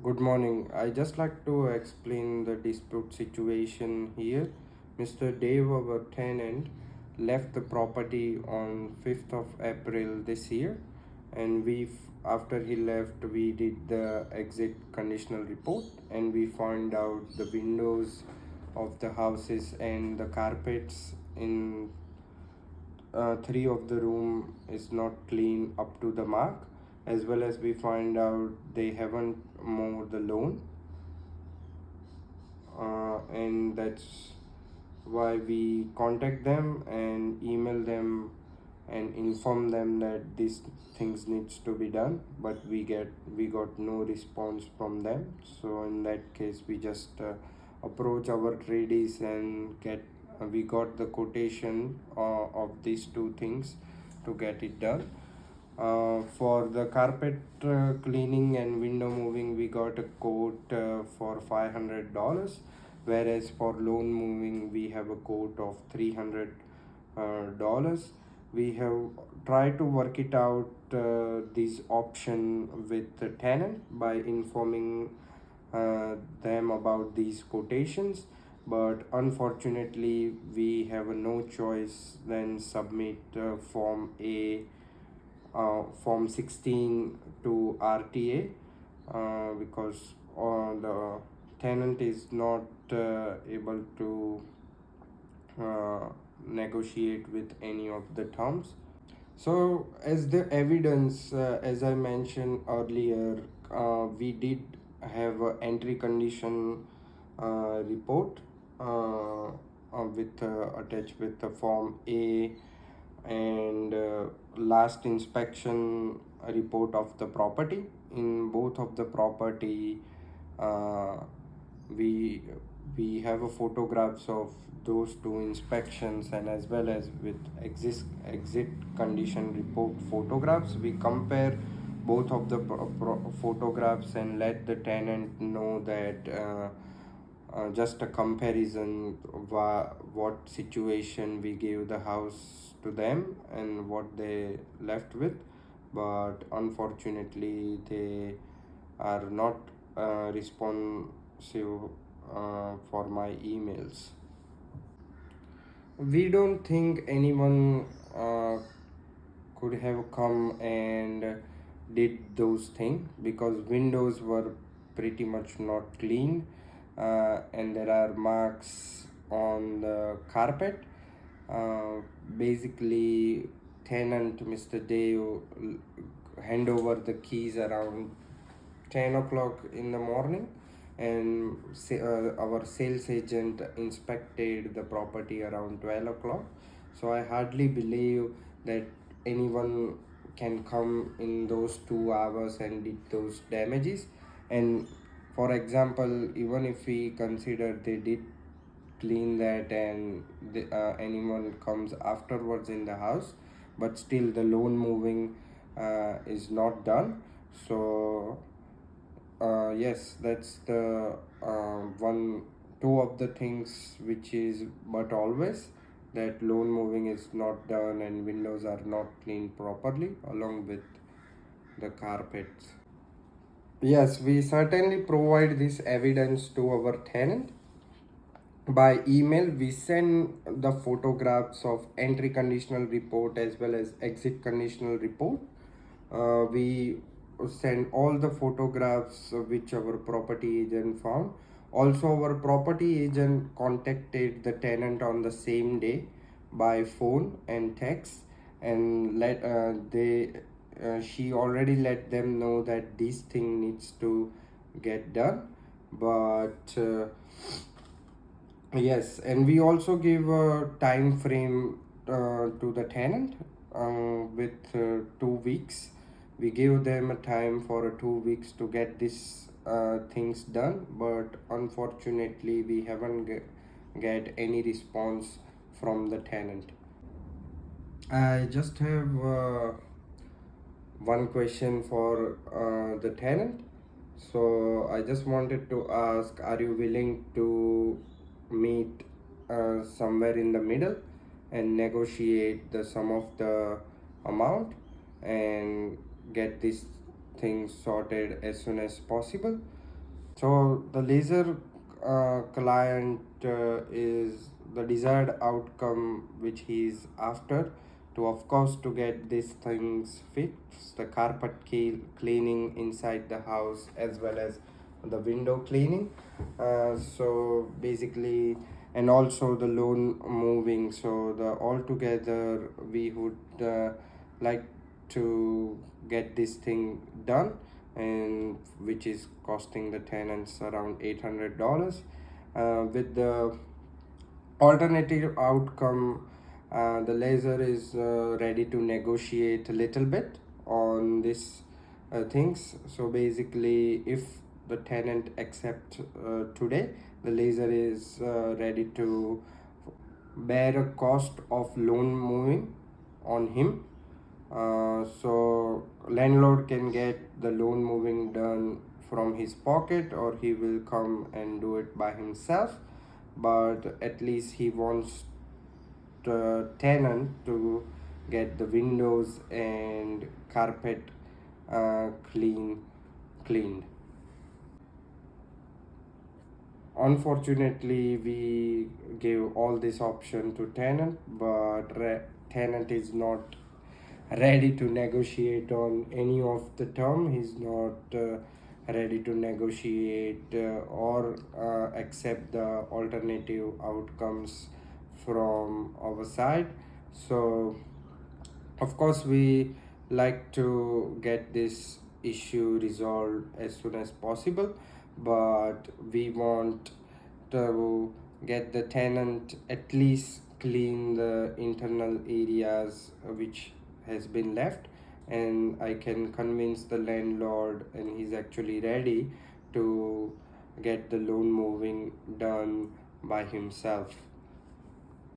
Good morning. I just like to explain the dispute situation here. Mr. Dave, our tenant, left the property on 5th of April this year, and after he left, we did the exit conditional report, and we found out the windows of the houses and the carpets in three of the room is not clean up to the mark, as well as we find out they haven't mowed the lawn, and that's why we contact them and email them and inform them that these things needs to be done, but we got no response from them. So in that case we just approach our tradies and we got the quotation of these two things to get it done. For the carpet cleaning and window moving, we got a quote for $500, whereas for lawn moving, we have a quote of $300. We have tried to work it out this option with the tenant by informing them about these quotations, but unfortunately we have no choice than submit Form 16 to RTA because the tenant is not able to negotiate with any of the terms. So as the evidence, as I mentioned earlier, we did have an entry condition report attached with the Form A, and last inspection report of the property. In both of the property, uh, we we have a photographs of those two inspections, and as well as with exit condition report photographs. We compare both of the photographs and let the tenant know that just a comparison what situation we gave the house to them and what they left with, but unfortunately they are not responsive for my emails. We don't think anyone could have come and did those things because windows were pretty much not clean, and there are marks on the carpet. Basically, tenant Mr. Dave hand over the keys around 10 o'clock in the morning, and our sales agent inspected the property around 12 o'clock. So I hardly believe that anyone can come in those 2 hours and did those damages. And for example, even if we consider they did clean that and anyone comes afterwards in the house, but still the lawn moving is not done. So yes, that's the two of the things which is, but always that lawn moving is not done and windows are not cleaned properly along with the carpets. Yes, we certainly provide this evidence to our tenant. By email, we send the photographs of entry conditional report as well as exit conditional report. We send all the photographs which our property agent found. Also, our property agent contacted the tenant on the same day by phone and text, and she already let them know that this thing needs to get done. But yes, and we also give a time frame to the tenant with 2 weeks. We give them a time for 2 weeks to get this things done, but unfortunately we haven't get any response from the tenant. I just have one question for the tenant. So I just wanted to ask, are you willing to meet somewhere in the middle and negotiate the sum of the amount and get this thing sorted as soon as possible? So the laser client is the desired outcome which he is after, to of course to get these things fixed, the carpet cleaning inside the house as well as the window cleaning. So basically, and also the loan moving. So the altogether we would like to get this thing done, and which is costing the tenants around $800. With the alternative outcome, the laser is ready to negotiate a little bit on this things. So basically, if the tenant accept today, the laser is ready to bear a cost of loan moving on him. So landlord can get the loan moving done from his pocket, or he will come and do it by himself, but at least he wants the tenant to get the windows and carpet cleaned. Unfortunately, we give all this option to tenant, but tenant is not ready to negotiate on any of the term. He's not ready to negotiate or accept the alternative outcomes from our side. So of course we like to get this issue resolved as soon as possible, but we want to get the tenant at least clean the internal areas which has been left, and I can convince the landlord and he's actually ready to get the loan moving done by himself.